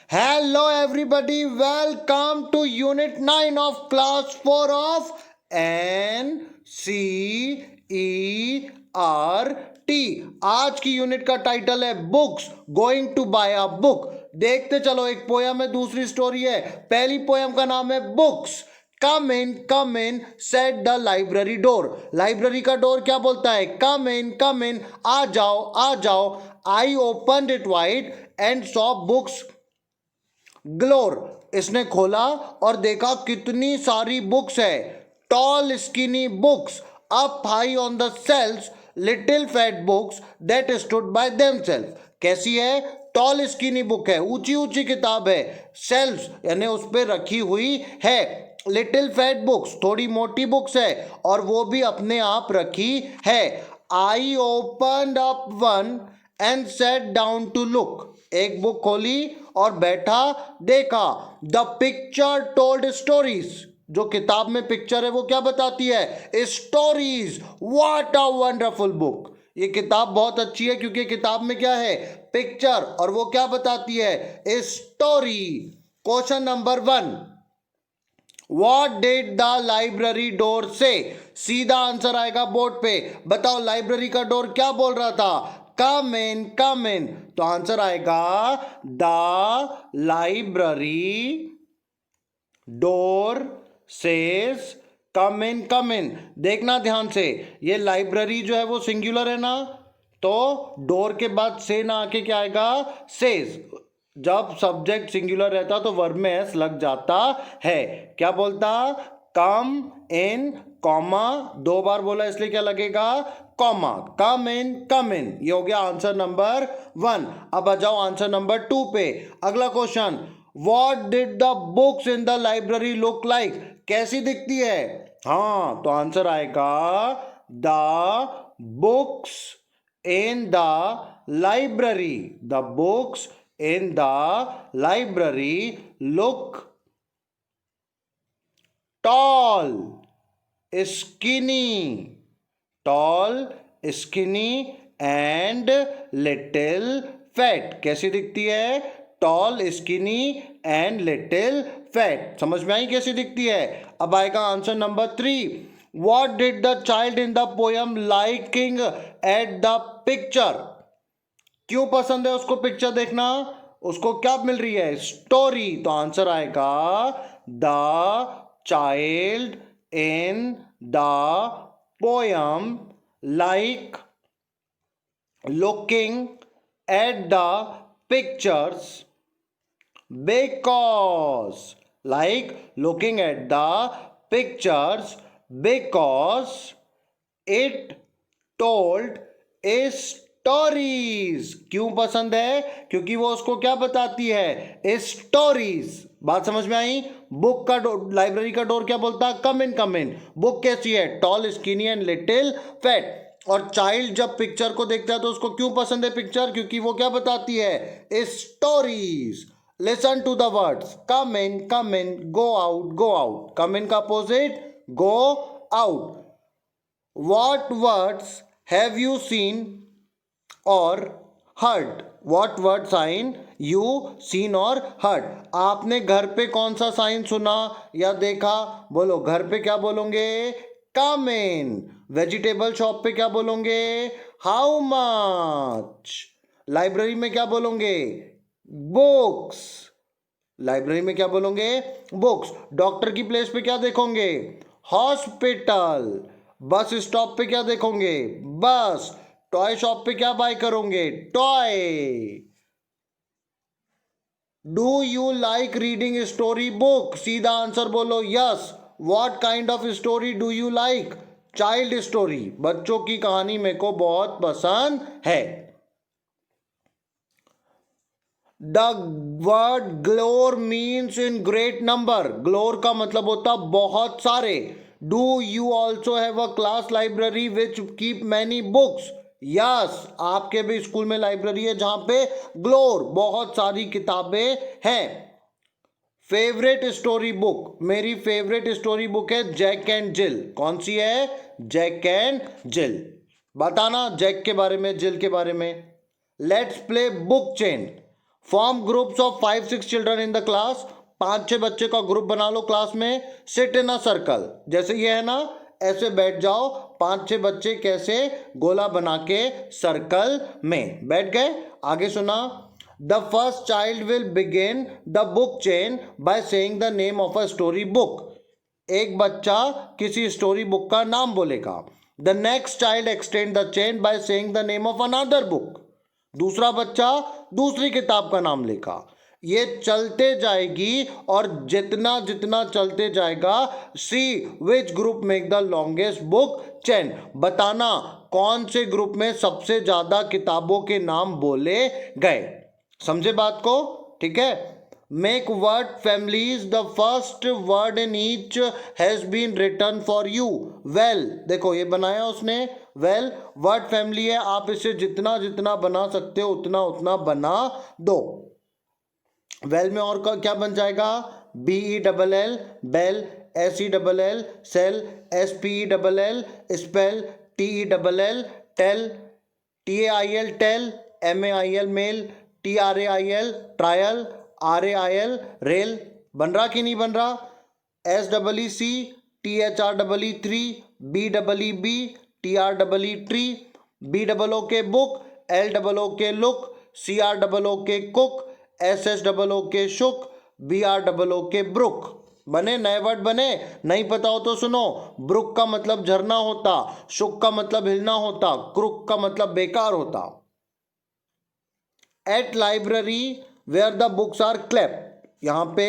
Hello, everybody. Welcome to Unit 9 of Class 4 of NCERT. आज की unit का title है books going to buy a book. देखते चलो, एक पोयम है, दूसरी स्टोरी है। पहली पोयम का नाम है books. Come in said the library door. Library का डोर क्या बोलता है? कम इन, आ जाओ आ जाओ। I open it wide and saw books galore. इसने खोला और देखा कितनी सारी बुक्स है। Tall skinny books up high on the shelves, little fat books that stood by themselves. कैसी है? टॉल स्किनी बुक है, ऊंची ऊंची किताब है। सेल्स यानी उस पर रखी हुई है। लिटिल फैट बुक्स, थोड़ी मोटी बुक्स है, और वो भी अपने आप रखी है। I open up one and sat down to look. एक बुक खोली और बैठा देखा। The picture told stories. जो किताब में पिक्चर है वो क्या बताती है? Stories. What a wonderful book. ये किताब बहुत अच्छी है क्योंकि किताब में क्या है? पिक्चर। और वो क्या बताती है? Story. Question number 1, What did the library door say? सीधा आंसर आएगा बोर्ड पे। बताओ लाइब्रेरी का डोर क्या बोल रहा था? कम इन। तो आंसर आएगा द लाइब्रेरी डोर सेज कम इन। देखना ध्यान से, ये लाइब्रेरी जो है वो सिंगुलर है ना, तो डोर के बाद से ना आके क्या आएगा? सेज। जब सब्जेक्ट सिंगुलर रहता तो वर्ब में एस लग जाता है। क्या बोलता? कम इन कॉमा, 2 बार बोला इसलिए क्या लगेगा? कॉमा। कम इन। ये हो गया आंसर नंबर 1। अब आ जाओ आंसर नंबर 2 पे। अगला question, what did the books in the library look like? कैसी दिखती है? हाँ, तो आंसर आएगा the books in the library. The books in the library look tall, skinny, and little fat। कैसी दिखती है? Tall, skinny and little fat. समझ में आई कैसी दिखती है? अब आएगा answer number 3। What did the child in the poem liking at the picture? क्यों पसंद है उसको पिक्चर देखना? उसको क्या मिल रही है? स्टोरी। तो आंसर आएगा the child in the poem like looking at the pictures because, like looking at the pictures because it told A stories. क्यों पसंद है? क्योंकि वो उसको क्या बताती है? स्टोरीज। बात समझ में आई? बुक का लाइब्रेरी का डोर क्या बोलता है? Come in. बुक कैसी है? Tall, skinny and little fat. और चाइल्ड जब पिक्चर को देखता है तो उसको क्यों पसंद है पिक्चर? क्योंकि वो क्या बताती है? Stories. Listen to the words come in, go out. Come in का opposite go out. What words have you seen or heard? What word sign you seen or heard? आपने घर पे कौन सा साइन सुना या देखा? बोलो, घर पे क्या बोलोगे? कम इन। वेजिटेबल शॉप पे क्या बोलोगे? How much. लाइब्रेरी में क्या बोलोगे? बुक्स। लाइब्रेरी में क्या बोलोगे? बुक्स। डॉक्टर की प्लेस पे क्या देखोगे? हॉस्पिटल। बस स्टॉप पे क्या देखोगे? बस। टॉय शॉप पे क्या बाय करोगे? Toy. Do you like reading story book? सीधा आंसर बोलो yes. What kind of story do you like? Child story. बच्चों की कहानी मेरे को बहुत पसंद है। The word galore means in great number. Galore का मतलब होता बहुत सारे। Do you also have a class library which keep many books? Yes, आपके भी स्कूल में लाइब्रेरी है जहां पे ग्लोर बहुत सारी किताबें हैं। Favourite story book? मेरी फेवरेट स्टोरी बुक है जैक एंड जिल। कौन सी है? जैक एंड जिल। बताना जैक के बारे में, जिल के बारे में। Let's play book chain. Form groups of 5-6 children in the class, 5-6 बच्चे का ग्रुप बना लो क्लास में. सिट इन अ सर्कल, जैसे ये है ना, ऐसे बैठ जाओ. 5-6 बच्चे कैसे, गोला बना के सर्कल में बैठ गए. आगे सुना. The first child will begin the book chain by saying the name of a story book. एक बच्चा किसी स्टोरी बुक का नाम बोलेगा. The next child extend the chain by saying the name of another book. दूसरा बच्चा दूसरी किताब का नाम लेगा. ये चलते जाएगी और जितना जितना चलते जाएगा, see which group make the longest book chain. बताना कौन से ग्रुप में सबसे ज्यादा किताबों के नाम बोले गए. समझे बात को? ठीक है. Make word families, the first word in each has been written for you. Well, देखो ये बनाया उसने. वेल वर्ड फैमिली है, आप इसे जितना जितना बना सकते हो उतना उतना बना दो. वेल में और क्या बन जाएगा? BELL bell, SELL sell, SPELL spell, TELL tell, TAIL tail, MAIL mail, TRAIL trail, RAIL rail. बन रहा कि नहीं बन रहा? SEEC THREE 3, BEEB TREE tree, BOO book, LOO look, CROO cook, SSOO शुक, BROO ब्रुक. बने? नए वर्ड बने? नहीं पता हो तो सुनो. ब्रुक का मतलब झरना होता, शुक का मतलब हिलना होता, क्रुक का मतलब बेकार होता. At library where the books are kept. यहां पे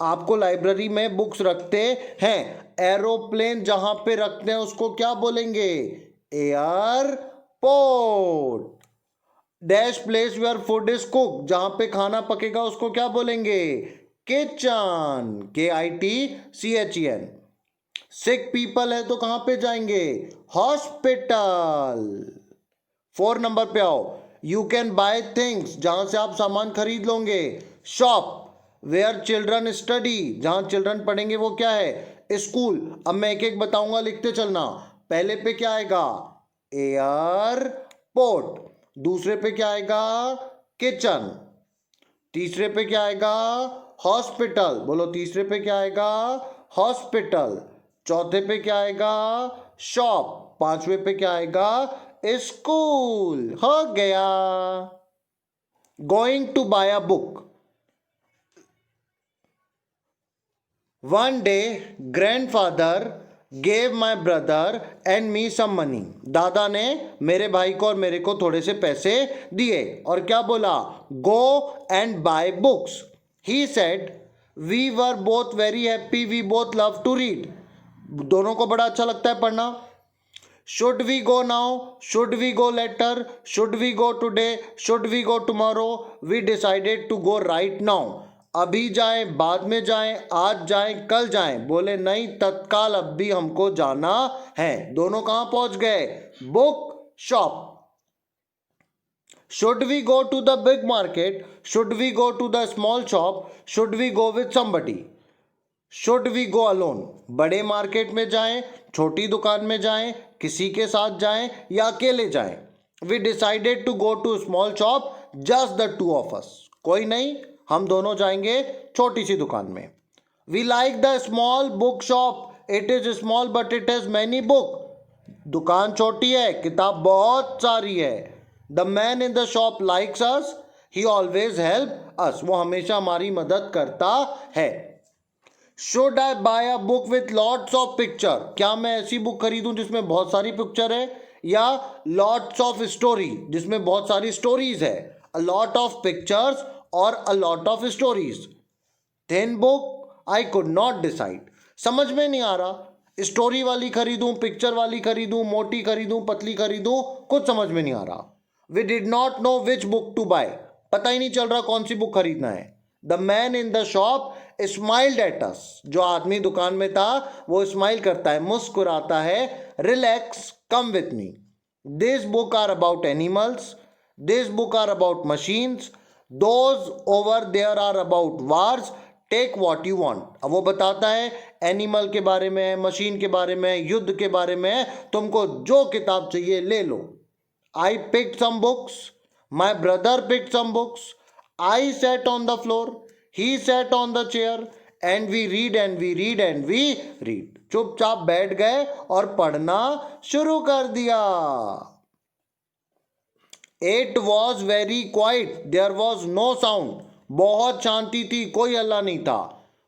आपको लाइब्रेरी में बुक्स रखते हैं. एरोप्लेन जहां पे रखते हैं उसको क्या बोलेंगे? Airport. Dash place where food is cook, जहां पे खाना पकेगा उसको क्या बोलेंगे? किचन. KITCHEN. सिक पीपल है तो कहां पे जाएंगे? हॉस्पिटल. 4 नंबर पे आओ. यू कैन बाय थिंग्स, जहां से आप सामान खरीद लोगे. शॉप वेयर चिल्ड्रन स्टडी, जहां चिल्ड्रन पढ़ेंगे वो क्या है? स्कूल. अब मैं एक एक बताऊंगा, लिखते चलना. पहले पे क्या आएगा? एयरपोर्ट. दूसरे पे क्या आएगा? किचन. तीसरे पे क्या आएगा? हॉस्पिटल. बोलो तीसरे पे क्या आएगा? हॉस्पिटल. चौथे पे क्या आएगा? शॉप. पांचवें पे क्या आएगा? स्कूल. हो गया. Going to buy a book. One day grandfather gave my brother and me some money. दादा ने मेरे भाई को और मेरे को थोड़े से पैसे दिए और क्या बोला? Go and buy books. He said we were both very happy, we both love to read. दोनों को बड़ा अच्छा लगता है पढ़ना. Should we go now, should we go later, should we go today, should we go tomorrow. We decided to go right now. अभी जाएं, बाद में जाएं, आज जाएं, कल जाएं. बोले नहीं, तत्काल अब भी हमको जाना है. दोनों कहां पहुंच गए? Book shop. Should we go to the big market, should we go to the small shop, should we go with somebody. Should we go alone. बड़े मार्केट में जाएं, छोटी दुकान में जाएं, किसी के साथ जाएं या अकेले जाएं. We decided to go to small shop, just the two of us. कोई नहीं, हम दोनों जाएंगे छोटी सी दुकान में. We like the small book shop, it is small but it has many book. दुकान छोटी है, किताब बहुत सारी है. The man in the shop likes us, he always help us. वो हमेशा हमारी मदद करता है. Should I buy a book with lots of picture. क्या मैं ऐसी बुक खरीदूं जिसमें बहुत सारी पिक्चर है, या लॉट्स ऑफ स्टोरी जिसमें बहुत सारी स्टोरीज है? अ लॉट ऑफ पिक्चर्स और a lot of stories. Thin book I could not decide. समझ में नहीं आ रहा, स्टोरी वाली खरीदूं, पिक्चर वाली खरीदूं, मोटी खरीदूं, पतली खरीदूं, कुछ समझ में नहीं आ रहा. We did not know which book to buy. पता ही नहीं चल रहा कौन सी बुक खरीदना है. The man in the shop smiled at us. जो आदमी दुकान में था वो स्माइल करता है, मुस्कुराता है. Relax, come with me. This book are about animals, this book are about machines, those over there are about wars. Take what you want. अब वो बताता है एनिमल के बारे में, मशीन के बारे में, युद्ध के बारे में. तुमको जो किताब चाहिए ले लो. I picked some books, my brother picked some books, I sat on the floor, he sat on the chair, and we read and we read and we read. चुपचाप बैठ गए और पढ़ना शुरू कर दिया. It was very quiet. There was no sound. बहुत शांति थी, कोई हल्ला नहीं था.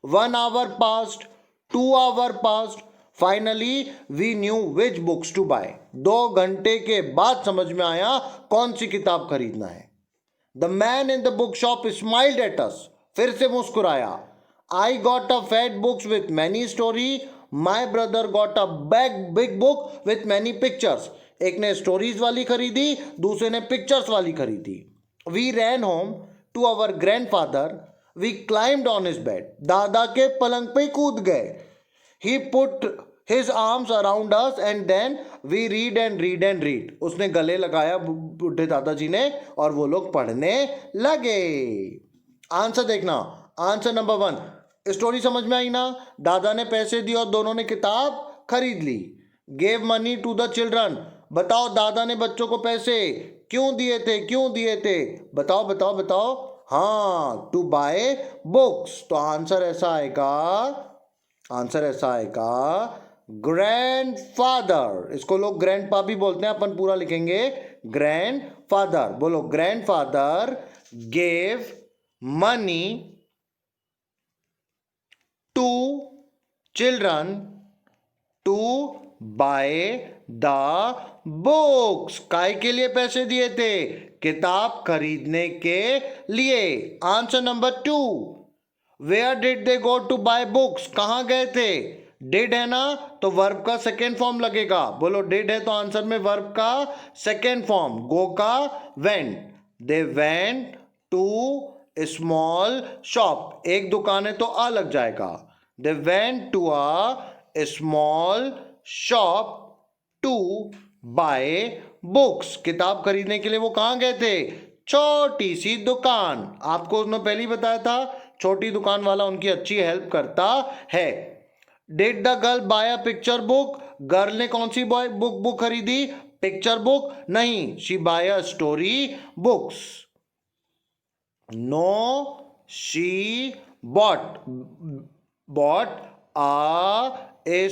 1 hour passed, 2 hour passed. Finally, we knew which books to buy. 2 घंटे के बाद समझ में आया कौन सी किताब खरीदना है. The man in the bookshop smiled at us. फिर से मुस्कुराया. I got a fat books with many story. My brother got a big book with many pictures. एक ने स्टोरीज वाली खरीदी, दूसरे ने पिक्चर्स वाली खरीदी. We ran home to our grandfather. We climbed on his bed. दादा के पलंग पे कूद गए. He put his arms around us and then we read and read and read. उसने गले लगाया बूढ़े दादाजी ने और वो लोग पढ़ने लगे. आंसर देखना. Answer number 1. स्टोरी समझ में आई ना. दादा ने पैसे दिए और दोनों ने किताब खरीद ली. Gave money to the children. बताओ दादा ने बच्चों को पैसे क्यों दिए थे, क्यों दिए थे? बताओ बताओ बताओ. हाँ, टू बाय बुक्स. तो आंसर ऐसा आएगा ग्रैंडफादर. इसको लोग ग्रैंडपा भी बोलते हैं, अपन पूरा लिखेंगे ग्रैंडफादर. बोलो, grandfather gave money to children to buy the books. काय के लिए पैसे दिए थे? किताब खरीदने के लिए. Answer number 2. Where did they go to buy books? कहां गए थे? डिड है ना, तो वर्ब का सेकेंड फॉर्म लगेगा. बोलो, डिड है तो आंसर में वर्ब का सेकेंड फॉर्म. गो का went. They went to small shop. एक दुकान है तो आ लग जाएगा. They went to a small shop to buy books. किताब खरीदने के लिए वो कहां गए थे? छोटी सी दुकान. आपको उन्होंने पहले ही बताया था, छोटी दुकान वाला उनकी अच्छी हेल्प करता है. Did the girl buy a picture book? Girl ने कौन सी बुक खरीदी? पिक्चर बुक नहीं. She buy a story books. No, she bought a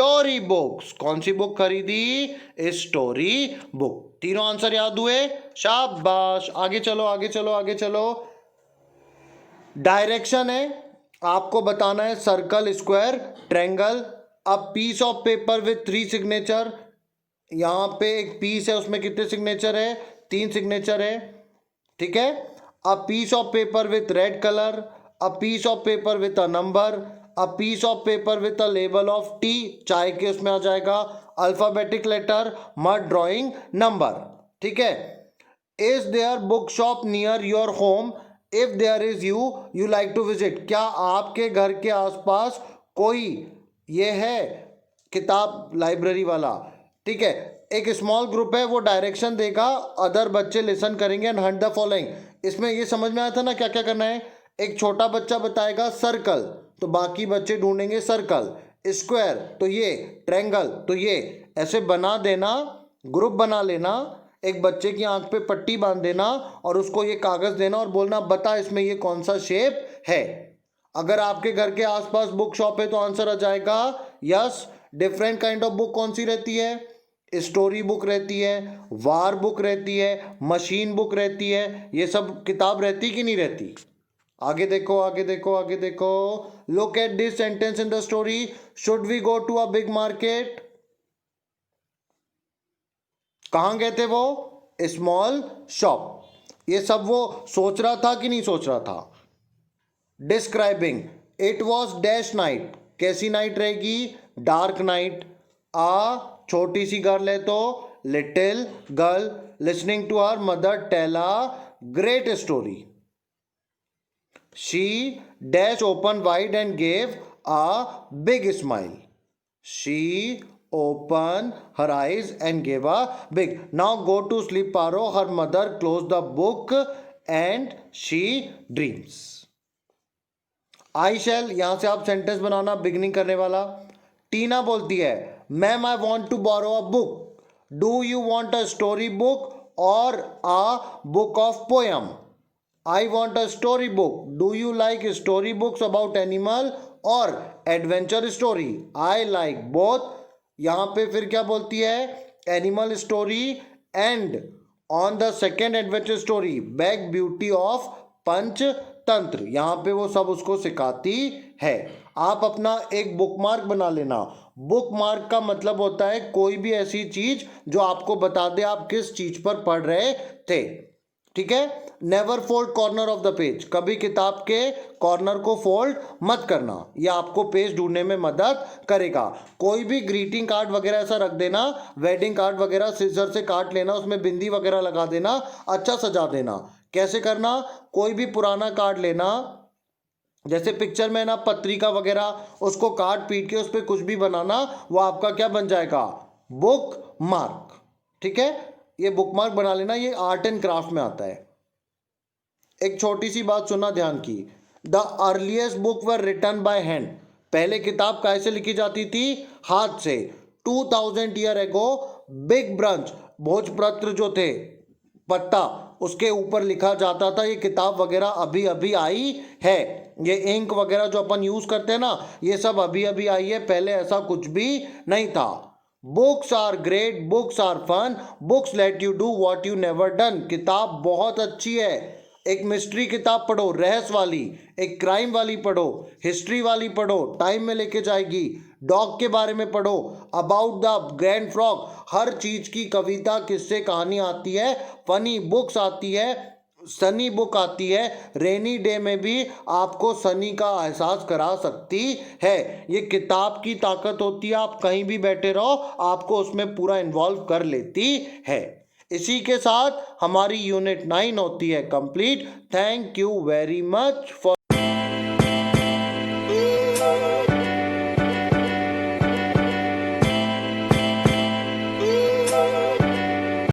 story books. कौन सी बुक खरीदी? Story book. तीनों आंसर याद हुए? शाबाश. आगे चलो आगे चलो आगे चलो. डायरेक्शन है, आपको बताना है circle, square, triangle. A piece of paper with 3 signature. यहां पे एक पीस है, उसमें कितने सिग्नेचर है? 3 सिग्नेचर है. ठीक है. A piece of paper with red colour. A piece of paper with a number. A piece of paper with a label of tea. चाय के उसमें आ जाएगा. Alphabetic letter. Mud drawing number. ठीक है. Is there book shop near your home? If there is you like to visit. क्या आपके घर के आसपास कोई ये है किताब लाइब्रेरी वाला? ठीक है. एक स्मॉल ग्रुप है, वो डायरेक्शन देगा, अदर बच्चे लिसन करेंगे एंड हंट द फॉलोइंग. इसमें ये समझ में आया था ना क्या क्या करना है? एक छोटा बच्चा बताएगा सर्कल, तो बाकी बच्चे ढूंढेंगे सर्कल. स्क्वायर तो ये, ट्रायंगल तो ये. ऐसे बना देना, ग्रुप बना लेना. एक बच्चे की आंख पे पट्टी बांध देना और उसको ये कागज देना और बोलना, बता इसमें ये कौन सा शेप है. अगर आपके घर के आसपास बुक शॉप है तो आंसर आ जाएगा yes. Different kind of book कौन सी रहती है? स्टोरी बुक रहती है, वार बुक रहती है, मशीन बुक रहती है. ये सब किताब रहती कि नहीं रहती? आगे देखो आगे देखो आगे देखो. Look at this sentence in the story. Should we go to a big market? कहां गए थे वो? Small shop. ये सब वो सोच रहा था कि नहीं सोच रहा था? Describing. It was dash night. कैसी नाइट रहेगी? Dark night. छोटी सी गर्ल है तो little girl listening to her mother tell a great story. She dash open wide and gave a big smile. She open her eyes and gave a big. Now go to sleep Paro. Her mother closed the book and she dreams. I shall, यहां से आप sentence बनाना, beginning करने वाला. Tina बोलती है, ma'am I want to borrow a book. Do you want a story book और a book of poem? I want a story book. Do you like story books about animal और adventure story? I like both. यहाँ पे फिर क्या बोलती है? Animal story and on the second adventure story black beauty of Panchatantra. यहाँ पे वो सब उसको सिखाती है. आप अपना एक बुकमार्क बना लेना. बुकमार्क का मतलब होता है कोई भी ऐसी चीज जो आपको बता दे आप किस चीज पर पढ़ रहे थे. ठीक है. Never fold corner of the page. कभी किताब के कॉर्नर को फोल्ड मत करना. यह आपको पेज ढूंढने में मदद करेगा. कोई भी ग्रीटिंग कार्ड वगैरह ऐसा रख देना. वेडिंग कार्ड वगैरह सीजर से काट लेना, उसमें बिंदी वगैरह लगा देना, अच्छा सजा देना. कैसे करना? कोई भी पुराना कार्ड लेना, जैसे पिक्चर में ना पत्रिका वगैरह, उसको काट पीट के उस पर कुछ भी बनाना, वो आपका क्या बन जाएगा? Book mark. ठीक है. ये बुक मार्क बना लेना. ये आर्ट एंड क्राफ्ट में आता है. एक छोटी सी बात सुनना ध्यान की. The earliest book were written by hand. पहले किताब कैसे लिखी जाती थी? हाथ से. 2000 ईयर एगो बिग ब्रंच, भोजपत्र जो थे, पत्ता, उसके ऊपर लिखा जाता था. ये किताब वगैरह अभी अभी आई है. ये इंक वगैरह जो अपन यूज करते हैं ना, ये सब अभी अभी आई है. पहले ऐसा कुछ भी नहीं था. Books are great, books are fun, books let you do what you never done. किताब बहुत अच्छी है. एक मिस्ट्री किताब पढ़ो, रहस्य वाली. एक क्राइम वाली पढ़ो, हिस्ट्री वाली पढ़ो, टाइम में लेके जाएगी. डॉग के बारे में पढ़ो, अबाउट द ग्रैंड फ्रॉग. हर चीज की कविता, किस्से, कहानी आती है. फनी बुक्स आती है, सनी बुक आती है. रेनी डे में भी आपको सनी का एहसास करा सकती है. ये किताब की ताकत होती है. आप कहीं भी बैठे रहो, आपको उसमें पूरा इन्वॉल्व कर लेती है. इसी के साथ हमारी यूनिट 9 होती है complete. Thank you very much for